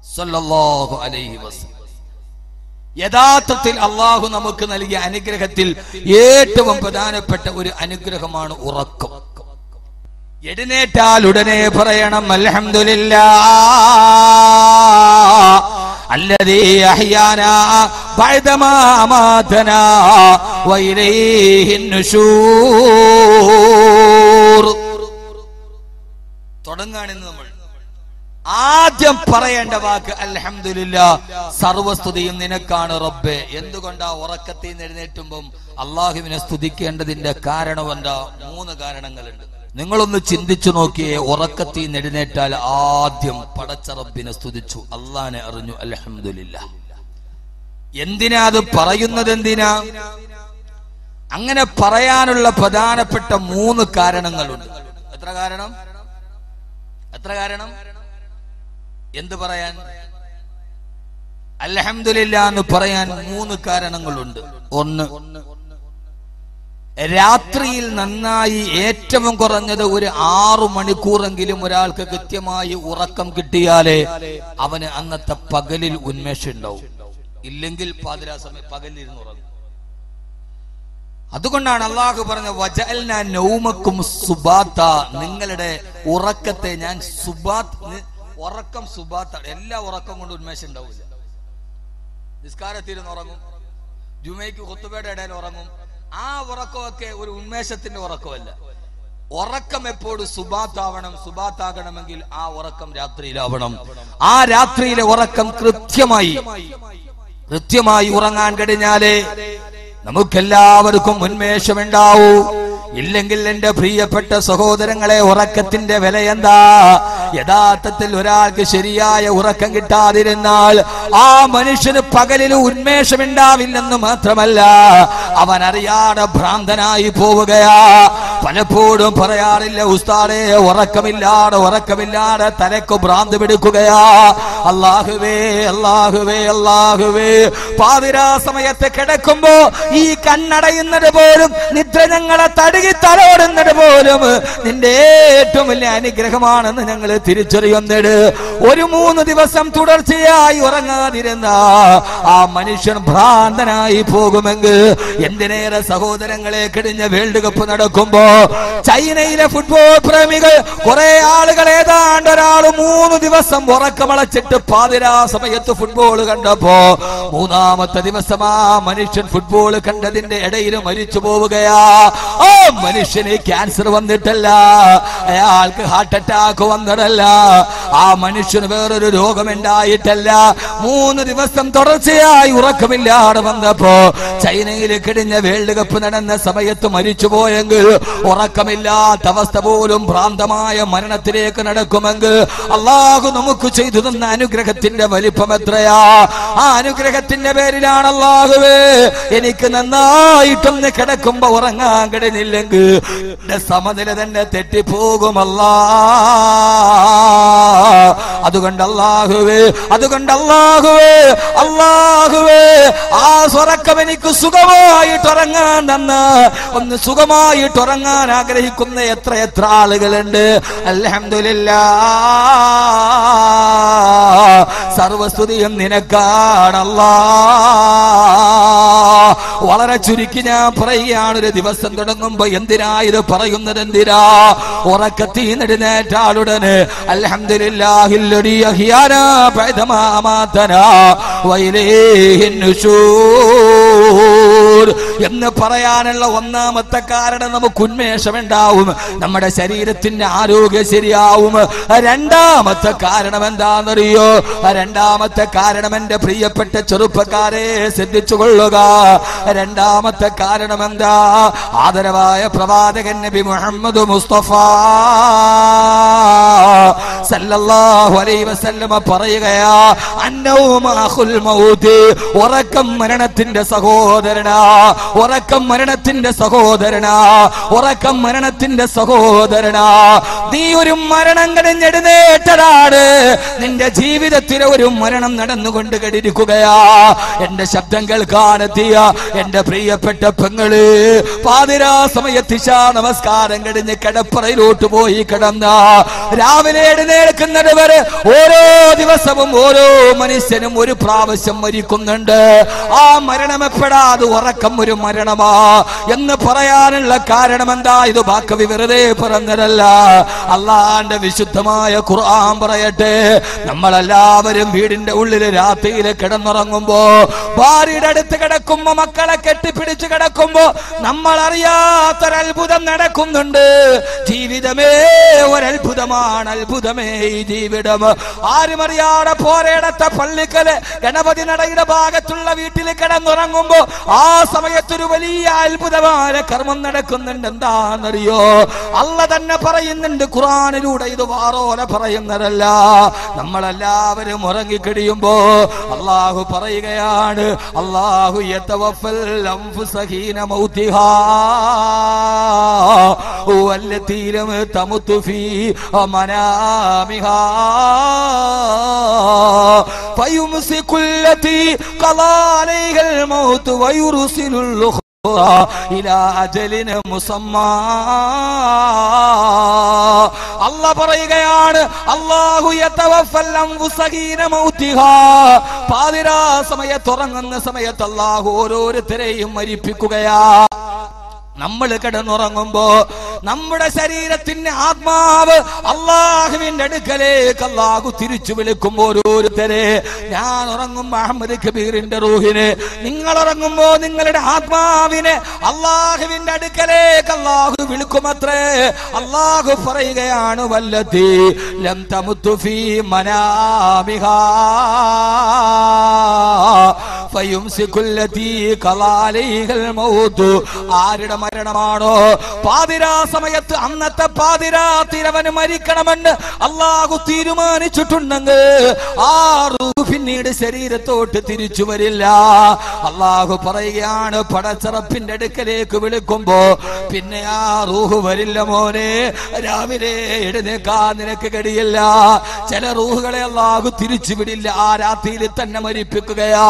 സല്ലല്ലാഹു അലൈഹി വസല്ലം. യഥാർത്ഥത്തിൽ അള്ളാഹു നമുക്ക് നൽകിയ അനുഗ്രഹത്തിൽ ഏറ്റവും പ്രധാനപ്പെട്ട ഒരു അനുഗ്രഹമാണ് ഉറക്കം. എഴുന്നേറ്റാൽ ഉടനെ പറയണം അൽഹംദുലില്ലാഹ് അല്ലദീ അഹ്യാനാ ബഅദമാ അമാതനാ വഇലൈഹിൻ നുശൂർ. തുടങ്ങാണെന്ന് നമ്മൾ ആദ്യം പറയേണ്ട വാക്ക് അൽഹംദുലില്ലാഹ്, സർവസ്തുതിയും നിനക്കാണ് റബ്ബേ. എന്തുകൊണ്ടാ ഉറക്കത്തിൽ നിന്ന് എഴുന്നേറ്റുമ്പം അള്ളാഹുവിനെ സ്തുതിക്കേണ്ടതിന്റെ കാരണം എന്താ? 3 കാരണങ്ങളുണ്ട്. നിങ്ങളൊന്ന് ചിന്തിച്ചു നോക്കിയേ. ഉറക്കത്തിൽ നിന്ന് എഴുന്നേറ്റാൽ ആദ്യം പടച്ച റബ്ബിനെ സ്തുതിച്ചു, അള്ളാഹിനെ അറിഞ്ഞു, അൽഹംദുലില്ലാഹ്. എന്തിനാ അത് പറയുന്നത്? എന്തിനാ അങ്ങനെ പറയാനുള്ള പ്രധാനപ്പെട്ട 3 കാരണങ്ങളുണ്ട്. എത്ര കാരണം? എന്ത് പറയാൻ? അൽഹംദുലില്ലാഹ് എന്ന് പറയാൻ 3 കാരണങ്ങളുണ്ട്. ഒന്ന്, രാത്രിയിൽ നന്നായി ഏറ്റവും കുറഞ്ഞത് ഒരു 6 മണിക്കൂറെങ്കിലും ഒരാൾക്ക് കൃത്യമായി ഉറക്കം കിട്ടിയാലേ അവന് അന്നത്തെ പകലിൽ ഉന്മേഷം ഉണ്ടാവും. ഇല്ലെങ്കിൽ പാതിരാ സമയം പകലിരുന്ന് ഉറങ്ങും. അതുകൊണ്ടാണ് അള്ളാഹു പറഞ്ഞ വജഅൽനാ നൗമക്കും സുബാത്ത, നിങ്ങളുടെ ഉറക്കത്തെ ഞാൻ ഉറക്കം സുബാത്ത. എല്ലാ ഉറക്കം കൊണ്ട് ഉന്മേഷം ഉണ്ടാവില്ല. നിസ്കാരത്തിരുന്ന് ഉറങ്ങും, ജുമയ്ക്ക് ഖുത്ബയുടെ ഇടയിൽ ഉറങ്ങും. ആ ഉറക്കമൊക്കെ ഒരു ഉന്മേഷത്തിന്റെ ഉറക്കമല്ല. ഉറക്കം എപ്പോഴും സുബാത്താവണം. സുബാത്താകണമെങ്കിൽ ആ ഉറക്കം രാത്രിയിലാവണം. ആ രാത്രിയിലെ ഉറക്കം കൃത്യമായി ഉറങ്ങാൻ കഴിഞ്ഞാലേ നമുക്കെല്ലാവർക്കും ഉന്മേഷമുണ്ടാവൂ. ഇല്ലെങ്കിൽ എന്റെ പ്രിയപ്പെട്ട സഹോദരങ്ങളെ, ഉറക്കത്തിന്റെ വില എന്താ? യഥാർത്ഥത്തിൽ ഒരാൾക്ക് ശരിയായ ഉറക്കം കിട്ടാതിരുന്നാൽ ആ മനുഷ്യന് പകലിൽ ഉന്മേഷമുണ്ടാവില്ലെന്ന് മാത്രമല്ല, അവൻ അറിയാതെ ഭ്രാന്തനായി പോവുകയാ. പലപ്പോഴും പറയാറില്ല ഉസ്താദേ, ഉറക്കമില്ലാതെ തലക്ക് ഭ്രാന്ത് പിടിക്കുകയാ. അല്ലാഹുവേ, പാതിരാ സമയത്ത് കിടക്കുമ്പോ ഈ കണ്ണടയുന്നത് പോലും, നിദ്ര ഞങ്ങളെ തലോടുന്നത് പോലും നിന്റെ ഏറ്റവും വലിയ അനുഗ്രഹമാണെന്ന് ഞങ്ങൾ തിരിച്ചറിയുന്നത്. ഒരു 3 ദിവസം തുടർച്ചയായി ഉറങ്ങാതിരുന്ന ആ മനുഷ്യൻ ഭ്രാന്തനായി പോകുമെങ്കിൽ എന്തിനേറെ സഹോദരങ്ങളെ, കഴിഞ്ഞ വേൾഡ് കപ്പ് നടക്കുമ്പോ ചൈനയിലെ ഫുട്ബോൾ പ്രേമികൾ കുറെ ആളുകൾ, ഏതാണ്ട് ഒരാൾ 3 ദിവസം ഉറക്കമളച്ചിട്ട് പാതിരാ സമയത്ത് ഫുട്ബോൾ കണ്ടപ്പോ 3ാമത്തെ ദിവസം ആ മനുഷ്യൻ ഫുട്ബോൾ കണ്ടതിന്റെ ഇടയിൽ മരിച്ചു പോവുകയാ. ആ മനുഷ്യന് ക്യാൻസർ വന്നിട്ടല്ല, അയാൾക്ക് ഹാർട്ട് അറ്റാക്ക് വന്നതല്ല, ആ മനുഷ്യന് വേറൊരു രോഗമുണ്ടായിട്ടല്ല. 3 ദിവസം തുടർച്ചയായി ഉറക്കമില്ലാതെ വന്നപ്പോ ചൈനയിൽ കഴിഞ്ഞ വേൾഡ് കപ്പ് നടന്ന സമയത്ത് മരിച്ചുപോയെങ്കിൽ, ഉറക്കമില്ലാത്ത അവസ്ഥ പോലും ഭ്രാന്തമായ മരണത്തിലേക്ക് നടക്കുമെങ്കിൽ അള്ളാഹു നമുക്ക് ചെയ്തു തന്ന അനുഗ്രഹത്തിന്റെ വലിപ്പം എത്രയാ! ആ അനുഗ്രഹത്തിന്റെ പേരിലാണ് അല്ലാഹുവേ എനിക്ക് നന്നായിട്ടൊന്ന് കിടക്കുമ്പോ ഉറങ്ങാൻ കഴിഞ്ഞില്ലെങ്കിൽ സമനില തന്നെ തെറ്റിപ്പോകുമല്ലാ. അതുകൊണ്ട് അല്ലാഹുവേ ആ ഉറക്കം എനിക്ക് സുഖമായിട്ട് ഉറങ്ങാൻ തന്ന, ഒന്ന് സുഖമായിട്ട് ഉറങ്ങാൻ ആഗ്രഹിക്കുന്ന എത്ര ആളുകളുണ്ട്. അൽഹംദുലില്ലാഹ്, സർവസ്തുതിയും നിനക്കാണല്ലാ. വളരെ ചുരുക്കി ഞാൻ പറയുകയാണ്, ഒരു ദിവസം തുടങ്ങുമ്പോ എന്തിനാ ഇത് പറയുന്നത്? എന്തിനാ? ഉറക്കത്തിൽ എഴുന്നേറ്റ ആളുടനെ അൽഹംദുലില്ലാഹില്ലദീ അഹ്യാനാ ബഅദമാ അമാതനാ വഇലൈഹിൻ നുശൂർ എന്ന് പറയാനുള്ള 1ാമത്തെ കാരണം നമുക്ക് ഉന്മേഷമുണ്ടാവും, നമ്മുടെ ശരീരത്തിന്റെ ആരോഗ്യം ശരിയാവും. 2ാമത്തെ കാരണം എന്താണെന്നറിയോ? 2ാമത്തെ കാരണം എന്റെ പ്രിയപ്പെട്ട ചെറുപ്പക്കാരെ ശ്രദ്ധിച്ചുകൊള്ളുക. 2ാമത്തെ കാരണം എന്താ? ആദരവായ പ്രവാചകൻ നബി മുഹമ്മദ് മുസ്തഫ സല്ലല്ലാഹു അലൈഹി വസല്ലമ പറയുകയാ, അന്നൗമ അഖുൽ മൗത്, ഉറക്കം മരണത്തിന്റെ സഹോദരനാ, ഉറക്കം മരണത്തിന്റെ സഹോദരനാ, ഉറക്കം മരണത്തിന്റെ സഹോദരനാ. നീ ഒരു മരണം കഴിഞ്ഞെഴുന്നേറ്റതാണ്, നിന്റെ ജീവിതത്തിലെ ഒരു മരണം നടന്നുകൊണ്ട് കഴിഞ്ഞിരിക്കുകയാ. എന്റെ ശബ്ദം കേൾക്കാനെത്തിയ എന്റെ പ്രിയപ്പെട്ട പെങ്ങള്, പാതിരാ സമയത്ത് ഇശാ നമസ്കാരം കഴിഞ്ഞ് കിടപ്പറയിലോട്ട് പോയി കിടന്ന രാവിലെ എഴുന്നേൽക്കുന്നത് വരെ ഓരോ ദിവസവും ഓരോ മനുഷ്യനും ഒരു പ്രാവശ്യം മരിക്കുന്നുണ്ട്. ആ മരണം എപ്പോഴാത് ഉറക്കം ഒരു മരണമാ എന്ന് പറയാനുള്ള കാരണം എന്താ? ഇത് ബാക്കി വെറുതെ പറഞ്ഞതല്ല. അള്ളാന്റെ വിശുദ്ധമായ ഖുർആൻ പറയട്ടെ, നമ്മളെല്ലാവരും വീടിന്റെ ഉള്ളിൽ രാത്രിയിൽ കിടന്നുറങ്ങുമ്പോ, ഭാര്യയുടെ അടുത്ത് കിടക്കുമ്പോ, മക്കളെ കെട്ടിപ്പിടിച്ച് കിടക്കുമ്പോ നമ്മൾ അറിയാത്തൊരത്ഭുതം നടക്കുന്നുണ്ട്. ജീവിതമേ ഒരത്ഭുതമാണ്, അത്ഭുതമേ ഈ ജീവിതം. ആരും അറിയാതെ പോരേടത്തെ പള്ളിക്കല് ഗണപതി നടയുടെ ഭാഗത്തുള്ള വീട്ടിൽ കിടന്നുറങ്ങുമ്പോ ആ സമയത്തൊരു വലിയ അത്ഭുതമായ കർമ്മം നടക്കുന്നുണ്ട്. എന്താണെന്നറിയോ? അള്ള തന്നെ പറയുന്നുണ്ട് ഖുർആനിലൂടെ, ഇത് വാറോല പറയുന്നതല്ല. നമ്മളെല്ലാവരും ഉറങ്ങിക്കഴിയുമ്പോ അള്ളാഹു പറയുകയാണ്, അള്ളാഹു യതവഫൽ അൻഫുസ ഹീന മൗതിഹാ വല്ലതീ ലം തമുത് ഫീ മനാമിഹാ ഫയുംസികുല്ലതി ഖലാ അലൈഹൽ മൗത് വയുർസിലുൽ ഇലാ അജലിൻ മുസമ്മാ. അല്ലാഹ് പറയുകയാണ്, അല്ലാഹു യതവഫൽ അൻഫുസ ഹീന മൗതിഹാ, പാതിരാ സമയത്ത് ഉറങ്ങുന്ന സമയത്ത് അല്ലാഹു ഓരോരുത്തരെയും മരിപ്പിക്കുകയാ. നമ്മൾ കിടന്നുറങ്ങുമ്പോ നമ്മുടെ ശരീരത്തിന്റെ ആത്മാവ് അള്ളാഹുവിന്റെ അടുക്കലേക്ക് അള്ളാഹു തിരിച്ചു വിളിക്കുമ്പോ ഓരോരുത്തരെ, ഞാൻ ഉറങ്ങുമ്പോ അഹമ്മദ് കബീറിന്റെ റൂഹിനെ, നിങ്ങൾ ഉറങ്ങുമ്പോ നിങ്ങളുടെ ആത്മാവിനെ അള്ളാഹുവിന്റെ അടുക്കലേക്ക് അള്ളാഹു വിളിക്കുമത്രേ. അള്ളാഹു പറയുകയാണ്, വല്ലതീ ലം തമുതു ഫീ മനാമിഹാ ഫയുംസികുല്ലതീ ഖലാ അലൈഹൽ മൗത്. ആരുടെ മരണമാണോ പാതിരാ സമയത്ത്, അന്നത്തെ പാതിരാത്തിരവന് മരിക്കണമെന്ന് അള്ളാഹു തീരുമാനിച്ചിട്ടുണ്ടെങ്കിൽ ആ റൂഹ് പിന്നീട് ശരീരത്തോട്ട് തിരിച്ചു വരില്ല. അള്ളാഹു പറയുകയാണ്, പടച്ചറപ്പിന്റെ അടുക്കലേക്ക് വിളിക്കുമ്പോ പിന്നെ ആ റൂഹ് വരില്ല മോനെ, രാവിലെ എഴുന്നേക്കാൻ നിനക്ക് കഴിയില്ല. ചില റൂഹുകളെ അള്ളാഹു തിരിച്ചു വിടില്ല, ആ രാത്രിയിൽ തന്നെ മരിപ്പിക്കുകയാ.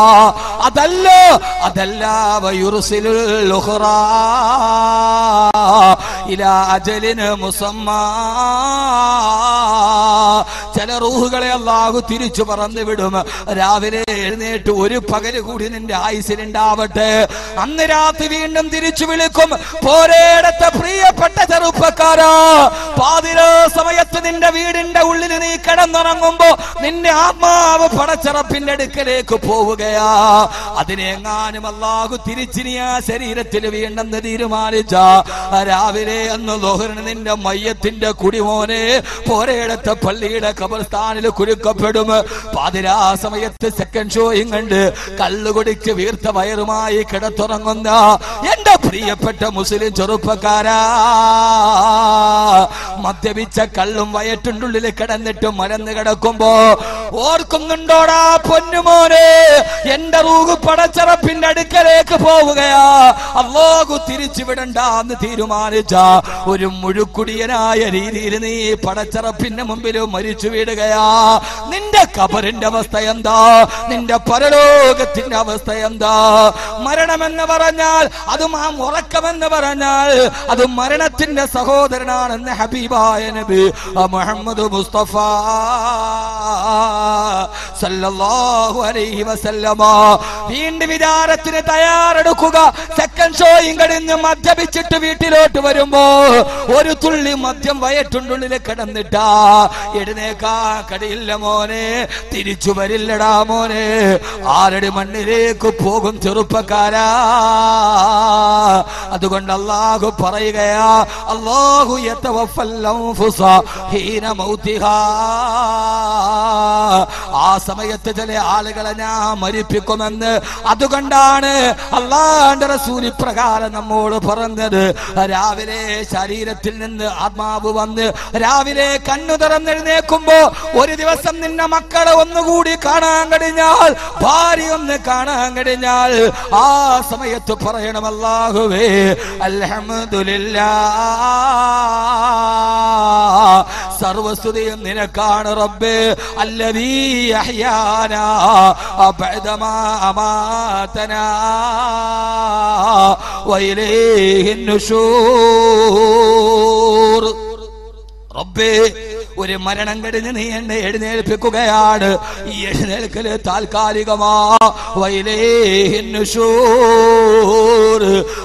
അതല്ല വയുർസിലുൽ ഉഖ്റാ ഇലാ അജലിൻ മുസമ്മാ. ചില റൂഹുകളെ അല്ലാഹു തിരിച്ചു പറന്നു വിടും. രാവിലെ എഴുന്നേറ്റ് ഒരു പകല് കൂടി നിന്റെ ആയുസ്സിലുണ്ടാവട്ടെ, അന്ന് രാത്രി വീണ്ടും തിരിച്ചു വിളിക്കും. പോരേടത്തെ പ്രിയപ്പെട്ട ചെറുപ്പക്കാരാ, പാതിരാ സമയത്ത് നിന്റെ വീടിന്റെ ഉള്ളിൽ നീ കിടന്നുറങ്ങുമ്പോ നിന്റെ ആത്മാവ് പടച്ചറപ്പിന്റെ അടുക്കലേക്ക് പോവുകയാ. അതിനെങ്ങാനും അല്ലാഹു തിരിച്ചിനി ആ ശരീരത്തിൽ വീണ്ടെന്ന് തീരുമാനിച്ച രാവിലെ അന്ന് ലോഹറിന് നിന്റെ മയ്യത്തിന്റെ കുടിമോനെ പോരേടത്തെ പള്ളിയുടെ ഖബർസ്ഥാനിൽ കുരുക്കപ്പെടും. പാതിരാ സമയത്ത് സെക്കൻഡ് ഷോയും കണ്ട് കള്ളുകുടിക്ക് വീർത്ത വയറുമായി കിടത്തുറങ്ങുന്ന എന്റെ പ്രിയപ്പെട്ട മുസ്ലിം ചെറുപ്പക്കാരാ, മദ്യപിച്ച കള്ളും വയറ്റുള്ളിൽ കിടന്നിട്ട് മലന്ന് കിടക്കുമ്പോ ഓർക്കുന്നുണ്ടോടാ പൊന്നുമോനെ, എന്റെ റൂഹ് പടച്ചറപ്പിന്റെ അടുക്കലേക്ക് പോവുകയാ. അല്ലാഹു തിരിച്ചു വിടണ്ടെന്ന് തീരുമാനിച്ച ഒരു മുഴുക്കുടിയനായ രീതിയിൽ നീ പടച്ചറപ്പിന്റെ മുമ്പിൽ മരിച്ചു വീടുകയാ. നിന്റെ ഖബറിന്റെ അവസ്ഥ എന്താ? നിന്റെ പരലോകത്തിന്റെ അവസ്ഥ എന്താ? മരണമെന്ന് പറഞ്ഞാൽ അതും ആ ഉറക്കമെന്ന് പറഞ്ഞാൽ അത് മരണത്തിന്റെ സഹോദരനാണെന്ന് ഹബീബായ നബി മുഹമ്മദ് മുസ്തഫ സല്ലല്ലാഹു അലൈഹി വസല്ലമ. വീണ്ടും വിചാരത്തിന് തയ്യാറെടുക്കുക. സെക്കൻഡ് ഷോയും കഴിഞ്ഞ് മദ്യപിച്ചിട്ട് വീട്ടിലോട്ട് വരുമ്പോ ഒരു തുള്ളി മദ്യം വയറ്റുള്ളിൽ കിടന്നിട്ടാ എഴുന്നേക്കാ കടിയില്ല മോനെ, തിരിച്ചു വരില്ലടാ മോനെ. ആരടി മണ്ണിലേക്ക് പോകും ചെറുപ്പക്കാരാ. അതുകൊണ്ട് അല്ലാഹു പറയുകയാ, അല്ലാഹു യതവഫൽ അൻഫുസ ഹീന മൗതിഹാ. ആ സമയത്ത് ചില ആളുകളെ ഞാൻ മരിപ്പിക്കുമെന്ന്. അതുകൊണ്ടാണ് അല്ലാഹുവിന്റെ റസൂൽ ഇപ്രകാരം നമ്മോട് പറഞ്ഞത്. രാവിലെ ശരീരത്തിൽ നിന്ന് ആത്മാവ് വന്ന് രാവിലെ കണ്ണു തുറന്നെഴുന്നേക്കുമ്പോ ഒരു ദിവസം നിന്റെ മക്കളെ ഒന്നുകൂടി കാണാൻ കഴിഞ്ഞാൽ, ഭാര്യ ഒന്ന് കാണാൻ കഴിഞ്ഞാൽ, ആ സമയത്ത് പറയണം, അല്ലാഹുവേ അൽഹംദുലില്ലാഹ്, സർവസ്തുതിയും നിനക്കാണ് റബ്ബേ, അല്ലദീ അഹ്യാനാ ബഅദമാ അമാതനാ വഇലൈഹിൻ നുശൂർ. റബ്ബേ, ഒരു മരണം കഴിഞ്ഞ് നീ എന്നെ എഴുന്നേൽപ്പിക്കുകയാണ്. ഈ എഴുന്നേൽക്കല് താൽക്കാലികമാ.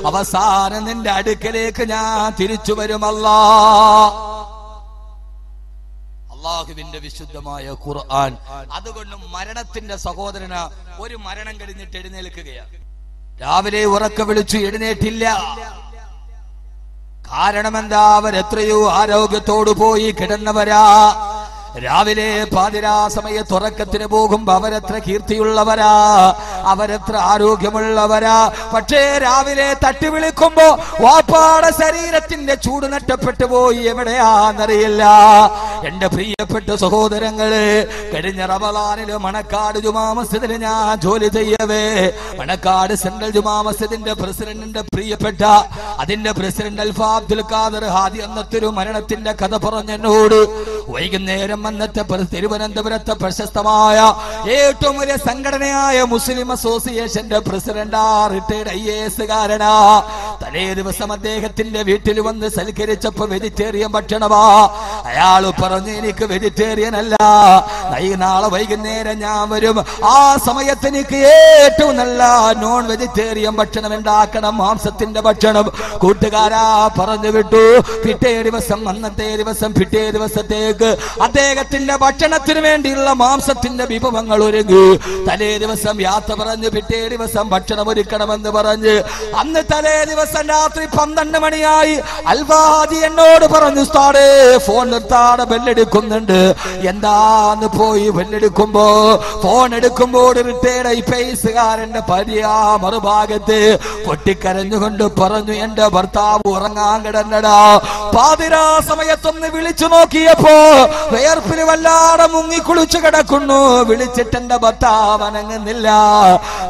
അവസാനം നിന്റെ അടുക്കലേക്ക് ഞാൻ തിരിച്ചു വരുമല്ലാ. അല്ലാഹുവിന്റെ വിശുദ്ധമായ ഖുർആൻ. അതുകൊണ്ട് മരണത്തിന്റെ സഹോദരന ഒരു മരണം കഴിഞ്ഞിട്ട് എഴുന്നേൽക്കുകയാണ്. രാവിലെ ഉറക്കം വിളിച്ചു എഴുന്നേറ്റില്ല. കാരണം എന്താ? അവരെത്രയോ ആരോഗ്യത്തോടു പോയി കിടന്നവരാ. രാവിലെ പാതിരാ സമയത്ത് ഉറക്കത്തിന് പോകുമ്പോ അവരെത്ര കീർത്തിയുള്ളവരാ, അവരെത്ര ആരോഗ്യമുള്ളവരാ. പക്ഷേ രാവിലെ തട്ടി വിളിക്കുമ്പോ വാപ്പാടെ ശരീരത്തിന്റെ ചൂട് നഷ്ടപ്പെട്ടു പോയി. എവിടെയാന്നറിയില്ല. എന്റെ പ്രിയപ്പെട്ട സഹോദരങ്ങള്, കഴിഞ്ഞ റമളാനില് മണക്കാട് ജുമാ മസ്ജിദിൽ ഞാൻ ജോലി ചെയ്യവേ, മണക്കാട് സെൻട്രൽ ജുമാ മസ്ജിദിന്റെ പ്രസിഡന്റിന്റെ പ്രിയപ്പെട്ട അതിന്റെ പ്രസിഡന്റ് അൽഫാ അബ്ദുൽ ഖാദർ ഹാദി അന്നത്തൊരു മരണത്തിന്റെ കഥ പറഞ്ഞെന്നോട്. വൈകുന്നേരം അന്നത്തെ തിരുവനന്തപുരത്തെ പ്രശസ്തമായ ഏറ്റവും വലിയ സംഘടനയായ മുസ്ലിം അസോസിയേഷന്റെ പ്രസിഡന്റ് റിട്ടയർഡ് IAS കാരനാ. തലേ ദിവസം അദ്ദേഹത്തിന്റെ വീട്ടിൽ വന്ന് സൽക്കരിച്ചപ്പോ വെജിറ്റേറിയൻ ഭക്ഷണമാ. അയാൾ പറഞ്ഞു, എനിക്ക് വെജിറ്റേറിയൻ അല്ല, നാളെ വൈകുന്നേരം ഞാൻ വരും, ആ സമയത്ത് എനിക്ക് ഏറ്റവും നല്ല നോൺ വെജിറ്റേറിയൻ ഭക്ഷണം ഉണ്ടാക്കണം, മാംസത്തിന്റെ ഭക്ഷണം. കൂട്ടുകാരാ പറഞ്ഞു വിട്ടു. പിറ്റേ ദിവസം അന്നത്തെ ദിവസം പിറ്റേ ദിവസത്തേക്ക് അദ്ദേഹത്തിന്റെ ഭക്ഷണത്തിന് വേണ്ടിയുള്ള മാംസത്തിന്റെ വിഭവങ്ങൾ ഒരുങ്ങി. തലേ ദിവസം യാത്ര പറഞ്ഞു പിറ്റേ ദിവസം ഭക്ഷണം ഒരുക്കണമെന്ന് പറഞ്ഞ് അന്ന് തലേ ദിവസം രാത്രി 12 മണിയായി. അൽവാദി എന്നോട് പറഞ്ഞു, ഉസ്താദേ ഫോൺ നിർത്താതെ ബെല്ലെടുക്കുന്നുണ്ട്. എന്താന്ന് പോയി ബെല്ലെടുക്കുമ്പോ ഫോൺ എടുക്കുമ്പോൾ റിട്ടയർഡ് IAS കാരന്റെ ഭാര്യ മറുഭാഗത്ത് പൊട്ടിക്കരഞ്ഞുകൊണ്ട് പറഞ്ഞു, എന്റെ ഭർത്താവ് ഉറങ്ങാൻ കിടന്നടാ. പാതിരാ സമയത്തൊന്ന് വിളിച്ചു നോക്കിയപ്പോ വേർപ്പിൽ വല്ലാതെ മുങ്ങി കുളിച്ചു കിടക്കുന്നു. വിളിച്ചിട്ട് എന്റെ ഭർത്താവ് അനങ്ങുന്നില്ല.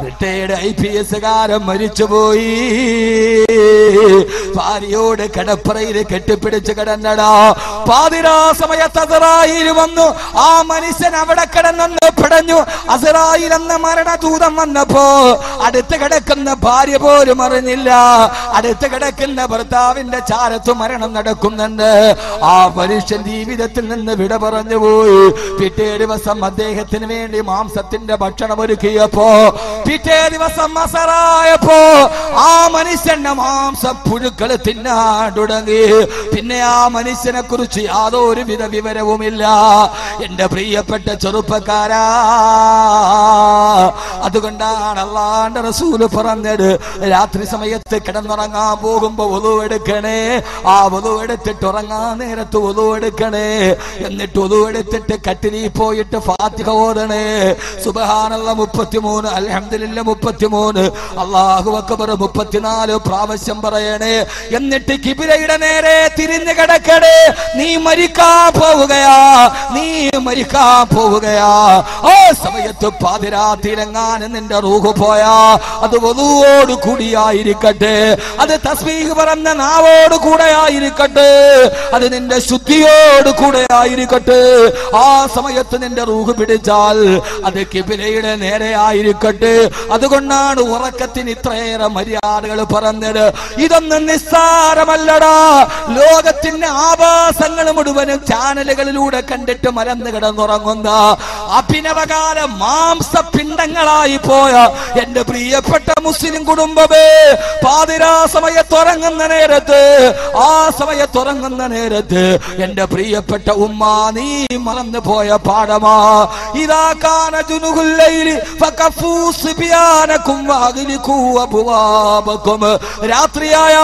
റിട്ടയർഡ് IAS കാരൻ മരിച്ചുപോയി. ഭാര്യയോട് കിടപ്പറയിൽ കെട്ടിപ്പിടിച്ച് കിടന്നടാ. പാതിരാ സമയത്ത് അസ്റായീൽ വന്നു. ആ മനുഷ്യൻ അവിടെ കിടന്നു പിടഞ്ഞു. അസ്റായീൽ എന്ന മരണദൂതം വന്നപ്പോ അടുത്ത് കിടക്കുന്ന ഭാര്യ പോലും അറിഞ്ഞില്ല. അടുത്ത് കിടക്കുന്ന ഭർത്താവിന്റെ ചാരത്ത് മരണം നടക്കുന്നുണ്ട്. ആ മനുഷ്യൻ ജീവിതത്തിൽ നിന്ന് വിട പറഞ്ഞു പോയി. പിറ്റേ ദിവസം അദ്ദേഹത്തിന് വേണ്ടി മാംസത്തിന്റെ ഭക്ഷണം ഒരുക്കിയപ്പോ പിറ്റേ ദിവസം അസറായപ്പോ ആ മനുഷ്യന്റെ മാംസം പുഴുക്കൾ തിന്നാൻ തുടങ്ങി. പിന്നെ ആ മനുഷ്യനെ കുറിച്ച് യാതൊരു വിധ വിവരവുമില്ല. എന്റെ പ്രിയപ്പെട്ട ചെറുപ്പക്കാരാ, അതുകൊണ്ടാണ് അല്ലാഹുവിന്റെ റസൂല് പറഞ്ഞത്, രാത്രി സമയത്ത് കിടന്നുറങ്ങാൻ പോകുമ്പോ wudu എടുക്കണേ. ആ wudu എടുത്തിട്ട് ഉറങ്ങാൻ നേരത്ത് wudu എടുക്കണേ. എന്നിട്ട് wudu എടുത്തിട്ട് കട്ടിലിൽ പോയിട്ട് ഫാത്തിഹ ഓതണേ. സുബ്ഹാനല്ലാഹ് 33, അൽഹംദുലില്ലാഹ് 33, അല്ലാഹു അക്ബർ 34 പ്രാവശ്യം പറയണേ. എന്നിട്ട് കിബിലയുടെ നേരെ തിരിഞ്ഞു കിടക്കണേ. നീ മരിക്കാൻ പോവുകയാ, നീ മരിക്കാൻ പോവുകയാ. ആ സമയത്ത് പാതിരാത്തിലെങ്ങാനും നിന്റെ റൂഹ് പോയാ അത് വുദൂഓട് കൂടിയായിരിക്കട്ടെ, അത് തസ്ബീഹ് പറഞ്ഞ നാവോട് കൂടെ ആയിരിക്കട്ടെ, അത് നിന്റെ ശുദ്ധിയോട് കൂടെ ആയിരിക്കട്ടെ. ആ സമയത്ത് നിന്റെ റൂഹ് പിടിച്ചാൽ അത് കിബിലയുടെ നേരെ ആയിരിക്കട്ടെ. അതുകൊണ്ടാണ് ഉറക്കത്തിന് ഇത്രയേറെ മര്യാദകൾ പറഞ്ഞത്. ഇതൊന്നും നിസ്സാരമല്ലടാ. ലോകത്തിന്റെ ആഭാസങ്ങൾ മുഴുവനും ചാനലുകളിലൂടെ കണ്ടിട്ട് മലന്ന് കിടന്നുറങ്ങുന്ന അഭിനവകാല മാംസപിണ്ഡങ്ങളായി പോയ എന്റെ പ്രിയപ്പെട്ട മുസ്ലിം കുടുംബമേ, പാതിരാ സമയത്തുറങ്ങുന്ന നേരത്ത്, ആ സമയത്തുറങ്ങുന്ന നേരത്ത് എന്റെ പ്രിയപ്പെട്ട ഉമ്മ, നീ മറന്നു പോയ പാഠമാ. ഇദാ കാന ജുനുഹുൽ ലൈലി ഫകഫൂ സിബിയാനകും വഅഗ്ലികൂ അബ്വാബകും. രാത്രിയായ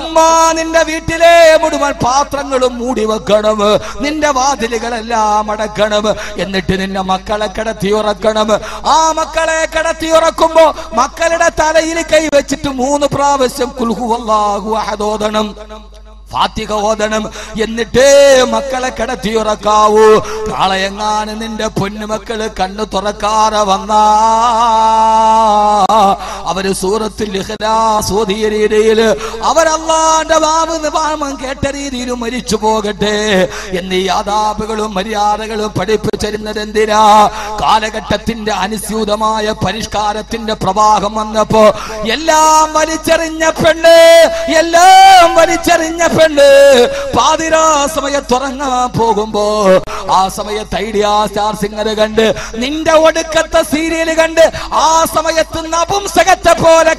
ഉമ്മ നിന്റെ വീട്ടിലെ മുഴുവൻ പാത്രങ്ങളും മൂടി വെക്കണം, നിന്റെ വാതിലുകളെല്ലാം അടക്കണം. എന്നിട്ട് നിന്റെ മക്കളെ കിടത്തി ഉറക്കണം. ആ മക്കളെ കിടത്തി ഉറക്കുമ്പോ മക്കളുടെ തലയിൽ കൈവച്ചിട്ട് 3 പ്രാവശ്യം ഖുൽ ഹുവല്ലാഹു അഹദ് ഓതണം, ഫാത്തിഹ ഓതണം. എന്നിട്ടേ മക്കളെ കിടത്തി ഉറക്കാവൂ. നാളെയെങ്ങാനും നിന്റെ പൊന്നുമക്കള് കണ്ണു തുറക്കാതെ വന്നാ അവര് സൂറത്തുൽ ഇഖ്ലാസ് ഓതിയ രീതിയിൽ അവർ അല്ലാഹുവിന്റെ നാമം കേട്ട രീതിയിൽ മരിച്ചു പോകട്ടെ എന്നീ ആദാബുകളും മര്യാദകളും പഠിപ്പിച്ചിരുന്നത് എന്തിനാ? കാലഘട്ടത്തിന്റെ അനുസ്യൂതമായ പരിഷ്കാരത്തിന്റെ പ്രവാഹം വന്നപ്പോ എല്ലാം വലിച്ചെറിഞ്ഞ പെണ്ണ് പാതിരാ സമയത്തുറങ്ങാൻ പോകുമ്പോ ആ സമയത്ത് ഐഡിയ സ്റ്റാർ സിംഗർ കണ്ട്, നിന്റെ ഒടുക്കത്തെ സീരിയൽ കണ്ട് ആ സമയത്ത് നപുംസകത്തെ പോലെ